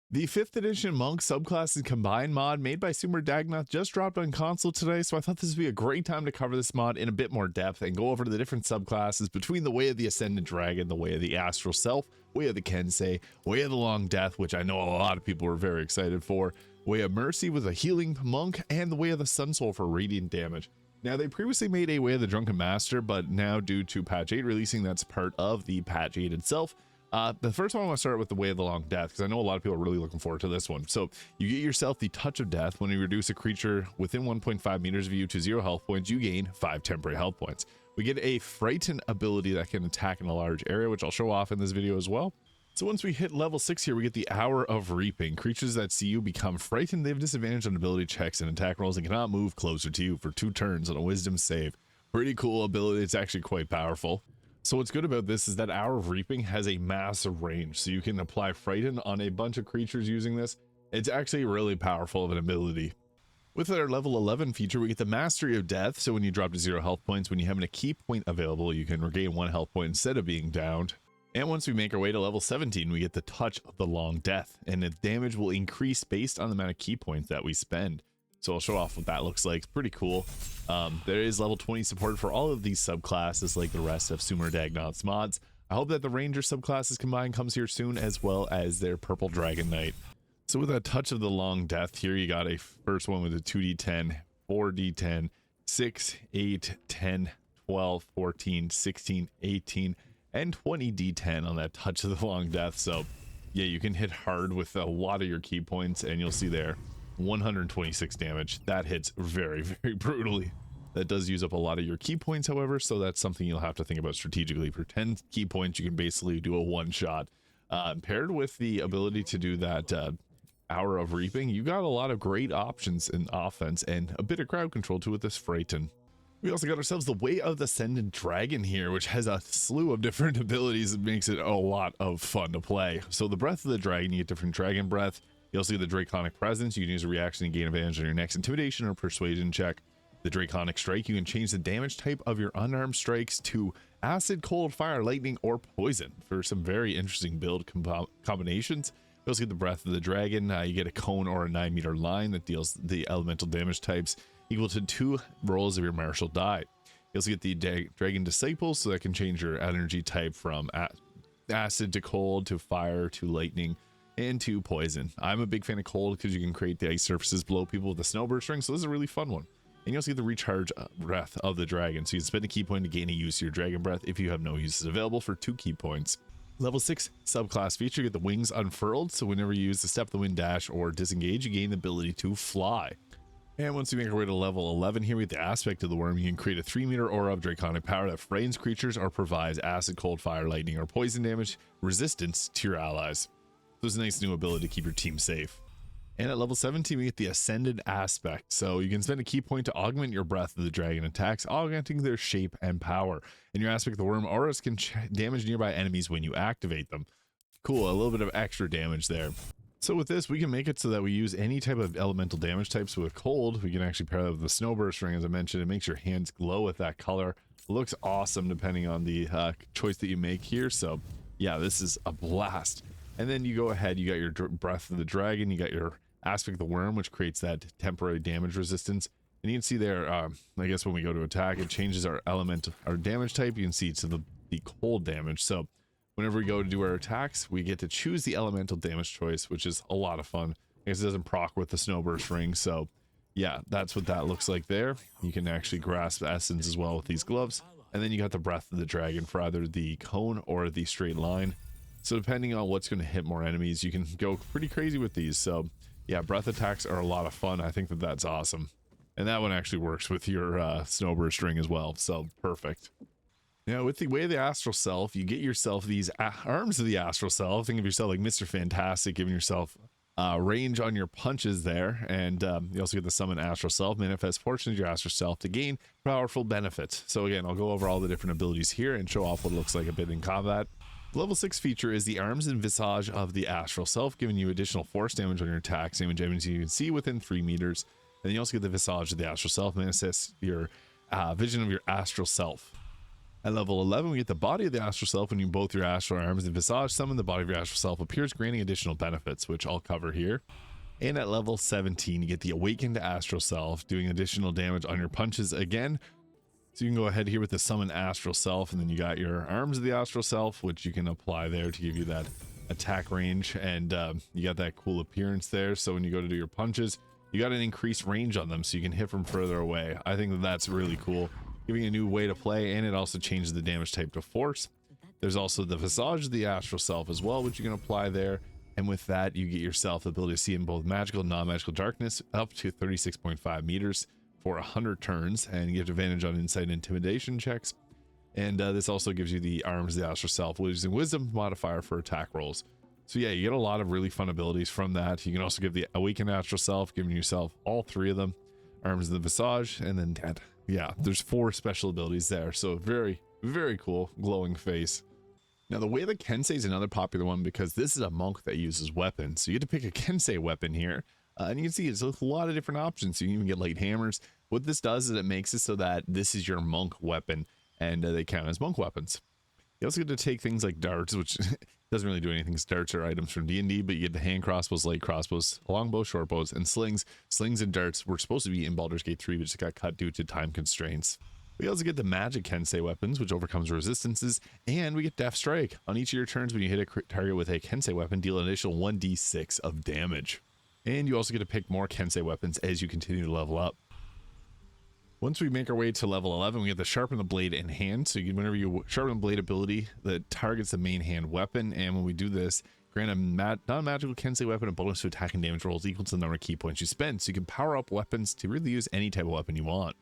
The 5th edition Monk Subclasses Combined mod made by Sumradagnoth just dropped on console today, so I thought this would be a great time to cover this mod in a bit more depth and go over the different subclasses between the Way of the Ascendant Dragon, the Way of the Astral Self, Way of the Kensei, Way of the Long Death, which I know a lot of people were very excited for, Way of Mercy with a healing monk, and the Way of the Sun Soul for radiant damage. Now, they previously made a Way of the Drunken Master, but now due to patch 8 releasing, that's part of the patch 8 itself. The first one I want to start with the Way of the Long Death, because I know a lot of people are really looking forward to this one. So you get yourself the Touch of Death. When you reduce a creature within 1.5 meters of you to 0 health points, you gain 5 temporary health points. We get a Frighten ability that can attack in a large area, which I'll show off in this video as well. So once we hit level 6 here, we get the Hour of Reaping. Creatures that see you become frightened. They have disadvantage on ability checks and attack rolls and cannot move closer to you for 2 turns on a Wisdom save. Pretty cool ability. It's actually quite powerful. So what's good about this is that Hour of Reaping has a massive range, so you can apply Frighten on a bunch of creatures using this. It's actually really powerful of an ability. With our level 11 feature, we get the Mastery of Death, so when you drop to 0 health points, when you have a key point available, you can regain 1 health point instead of being downed. And once we make our way to level 17, we get the Touch of the Long Death, and the damage will increase based on the amount of key points that we spend. So I'll show off what that looks like. It's pretty cool. There is level 20 support for all of these subclasses like the rest of Sumradagnoth's mods. I hope that the Ranger subclasses combined comes here soon, as well as their Purple Dragon Knight. So with a Touch of the Long Death here, you got a first one with a 2d10, 4d10, 6, 8, 10, 12, 14, 16, 18, and 20 d10 on that Touch of the Long Death. So yeah, you can hit hard with a lot of your key points, and you'll see there 126 damage. That hits very, very brutally. That does use up a lot of your key points, however, so that's something you'll have to think about strategically. For 10 key points, you can basically do a one-shot. Paired with the ability to do that Hour of Reaping, you got a lot of great options in offense and a bit of crowd control too with this Frighten. We also got ourselves the Way of the Ascendant Dragon here, which has a slew of different abilities that makes it a lot of fun to play. So the Breath of the Dragon, you get different dragon breath. You also get the Draconic Presence. You can use a reaction to gain advantage on your next Intimidation or Persuasion check. The Draconic Strike, you can change the damage type of your unarmed strikes to Acid, Cold, Fire, Lightning, or Poison for some very interesting build combinations. You also get the Breath of the Dragon. You get a cone or a 9-meter line that deals the elemental damage types equal to 2 rolls of your martial die. You also get the Dragon Disciple, so that can change your energy type from Acid to Cold to Fire to Lightning and to Poison. I'm a big fan of Cold because you can create the ice surfaces below people with the Snowburst ring, so this is a really fun one. And you also get the Recharge Breath of the Dragon, so you can spend a key point to gain a use of your Dragon Breath if you have no uses available for 2 key points. Level 6 subclass feature, you get the Wings Unfurled, so whenever you use the Step the Wind Dash or Disengage, you gain the ability to fly. And once we make our way to level 11 here, we get the Aspect of the Worm. You can create a 3-meter aura of Draconic power that frightens creatures or provides Acid, Cold, Fire, Lightning, or Poison damage resistance to your allies. So it's a nice new ability to keep your team safe. And at level 17, we get the Ascendant Aspect. So you can spend a key point to augment your Breath of the Dragon attacks, augmenting their shape and power. And your Aspect of the Worm auras can damage nearby enemies when you activate them. Cool, a little bit of extra damage there. So with this, we can make it so that we use any type of elemental damage types. So with Cold, we can actually pair that with the Snowburst ring, as I mentioned. It makes your hands glow with that color. It looks awesome depending on the choice that you make here. So yeah, this is a blast. And then you go ahead, you got your Breath of the Dragon, you got your Aspect of the Worm, which creates that temporary damage resistance. And you can see there, I guess when we go to attack, it changes our element, our damage type. You can see to the cold damage. So whenever we go to do our attacks, we get to choose the elemental damage choice, which is a lot of fun. I guess it doesn't proc with the Snowburst ring. So yeah, that's what that looks like there. You can actually grasp essence as well with these gloves. And then you got the Breath of the Dragon for either the cone or the straight line. So depending on what's going to hit more enemies, you can go pretty crazy with these. So yeah, breath attacks are a lot of fun. I think that that's awesome. And that one actually works with your Snowburst ring as well. So perfect. Now with the Way of the Astral Self, you get yourself these arms of the Astral Self. Think of yourself like Mr. Fantastic, giving yourself range on your punches there. And you also get the Summon Astral Self, manifest portions of your Astral Self to gain powerful benefits. So again, I'll go over all the different abilities here and show off what it looks like a bit in combat. The level 6 feature is the Arms and Visage of the Astral Self, giving you additional force damage on your attacks, damage enemies you can see within 3 meters. And then you also get the Visage of the Astral Self, manifests your vision of your Astral Self. At level 11, we get the body of the astral self. When you both your astral arms and visage summon, the body of your astral self appears, granting additional benefits, which I'll cover here. And at level 17, you get the awakened astral self, doing additional damage on your punches again. So you can go ahead here with the summon astral self, and then you got your arms of the astral self, which you can apply there to give you that attack range, and you got that cool appearance there. So when you go to do your punches, you got an increased range on them, so you can hit from further away. I think that that's really cool, giving a new way to play, and it also changes the damage type to force. There's also the visage of the astral self as well, which you can apply there, and with that you get yourself the ability to see in both magical and non-magical darkness up to 36.5 meters for 100 turns, and you get advantage on insight and intimidation checks. And this also gives you the arms of the astral self, which is a wisdom modifier for attack rolls. So yeah, you get a lot of really fun abilities from that. You can also give the awakened astral self, giving yourself all three of them, arms of the visage, and then dead. Yeah, there's 4 special abilities there, so very, very cool glowing face. Now the way that Kensei is another popular one because this is a monk that uses weapons, so you get to pick a Kensei weapon here, and you can see it's a lot of different options. So you can even get light hammers. What this does is it makes it so that this is your monk weapon, and they count as monk weapons. You also get to take things like darts, which doesn't really do anything. Darts are items from D&D, but you get the hand crossbows, light crossbows, longbow, short bows, and slings. Slings and darts were supposed to be in Baldur's Gate 3, but just got cut due to time constraints. We also get the magic Kensei weapons, which overcomes resistances, and we get Death Strike. On each of your turns, when you hit a target with a Kensei weapon, deal an additional 1d6 of damage. And you also get to pick more Kensei weapons as you continue to level up. Once we make our way to level 11, we get the Sharpen the Blade in hand. So whenever you sharpen the blade ability, that targets the main hand weapon. And when we do this, grant a non-magical Kensei weapon a bonus to attack and damage rolls equal to the number of key points you spend. So you can power up weapons to really use any type of weapon you want.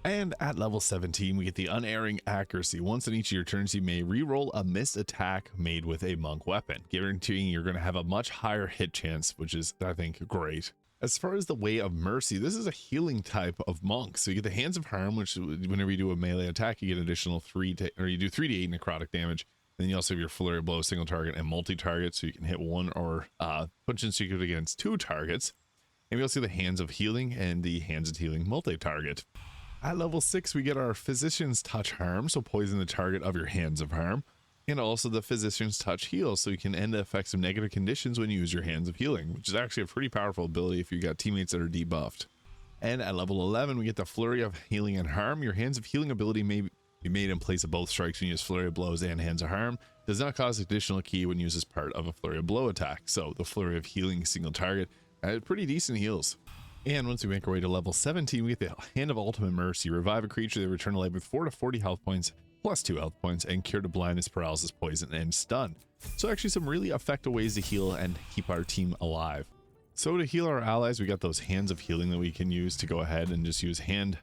And at level 17, we get the Unerring Accuracy. Once in each of your turns, you may reroll a missed attack made with a monk weapon, guaranteeing you're going to have a much higher hit chance, which is, I think, great. As far as the Way of Mercy, this is a healing type of monk. So you get the Hands of Harm, which whenever you do a melee attack, you get additional 3 to 8 necrotic damage. Then you also have your Flurry of Blows, single target, and multi-target, so you can hit one or punch in secret against 2 targets. And we also have the Hands of Healing and the Hands of Healing multi-target. At level 6, we get our Physician's Touch Harm, so poison the target of your Hands of Harm. And also the Physician's Touch Heal, so you can end the effects of negative conditions when you use your Hands of Healing, which is actually a pretty powerful ability if you got teammates that are debuffed. And at level 11, we get the Flurry of Healing and Harm. Your Hands of Healing ability may be made in place of both strikes when you use Flurry of Blows and Hands of Harm. Does not cause additional key when used as part of a Flurry of Blow attack. So the Flurry of Healing single target had pretty decent heals. And once we make our way to level 17, we get the Hand of Ultimate Mercy. Revive a creature, they return to life with 4 to 40 health points, plus 2 health points, and cure to blindness, paralysis, poison, and stun. So actually some really effective ways to heal and keep our team alive. So to heal our allies, we got those Hands of Healing that we can use to go ahead and just use hand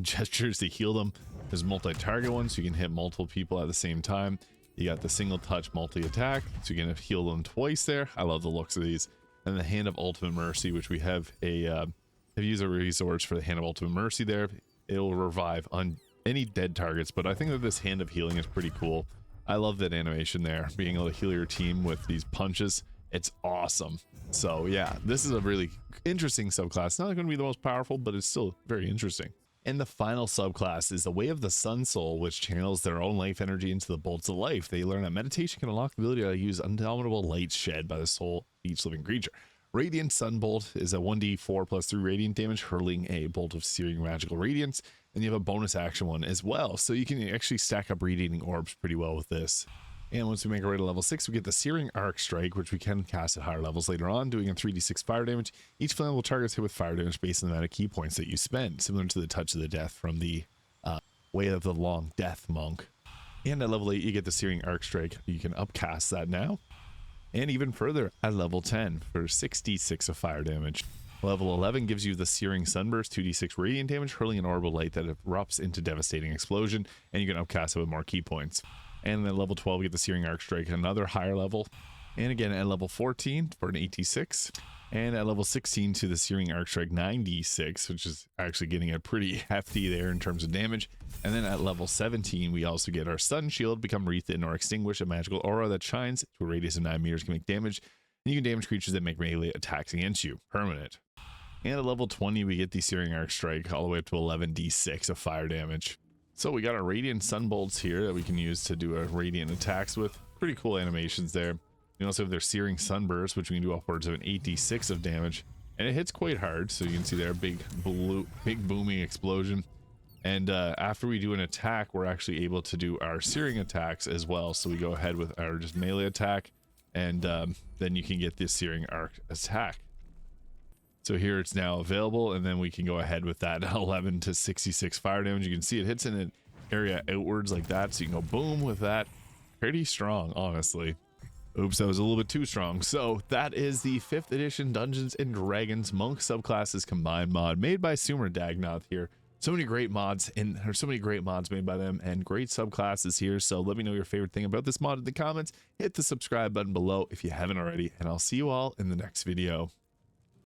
gestures to heal them. There's multi-target ones, so you can hit multiple people at the same time. You got the single touch multi-attack, so you can heal them twice there. I love the looks of these. And the Hand of Ultimate Mercy, which we have a use a resource for the Hand of Ultimate Mercy there. It'll revive on any dead targets, but I think that this Hand of Healing is pretty cool. I love that animation there, being able to heal your team with these punches. It's awesome. So yeah, this is a really interesting subclass. Not going to be the most powerful, but it's still very interesting. And the final subclass is the Way of the Sun Soul, which channels their own life energy into the bolts of life. They learn that meditation can unlock the ability to use indomitable light shed by the soul of each living creature. Radiant Sunbolt is a 1d4 plus 3 radiant damage, hurling a bolt of searing magical radiance. And you have a bonus action one as well, so you can actually stack up radiating orbs pretty well with this. And once we make our way to level 6, we get the Searing Arc Strike, which we can cast at higher levels later on, doing a 3d6 fire damage. Each flammable target is hit with fire damage based on the amount of key points that you spend, similar to the Touch of the Death from the Way of the Long Death Monk. And at level 8, you get the Searing Arc Strike. You can upcast that now. And even further at level 10 for 6d6 of fire damage. Level 11 gives you the Searing Sunburst, 2d6 radiant damage, hurling an orbital light that erupts into devastating explosion, and you can upcast it with more key points. And then level 12, we get the Searing Arc Strike at another higher level. And again at level 14 for an 8d6. And at level 16 to the Searing Arc Strike 9d6, which is actually getting it pretty hefty there in terms of damage. And then at level 17, we also get our Sun Shield, become wreathed in or extinguish a magical aura that shines to a radius of 9 meters, can make damage. And you can damage creatures that make melee attacks against you. Permanent. And at level 20, we get the Searing Arc Strike all the way up to 11d6 of fire damage. So we got our Radiant Sunbolts here that we can use to do our Radiant attacks with. Pretty cool animations there. You also have their Searing Sunburst, which we can do upwards of an 86 of damage. And it hits quite hard, so you can see there, big booming explosion. And after we do an attack, we're actually able to do our Searing attacks as well. So we go ahead with our just melee attack, and then you can get this Searing Arc attack. So here it's now available, and then we can go ahead with that 11 to 66 fire damage. You can see it hits in an area outwards like that, so you can go boom with that. Pretty strong, honestly. Oops, that was a little bit too strong. So that is the 5th edition Dungeons and Dragons Monk Subclasses Combined mod made by Sumradagnoth here. So many great mods, and there's so many great mods made by them and great subclasses here. So let me know your favorite thing about this mod in the comments. Hit the subscribe button below if you haven't already, and I'll see you all in the next video.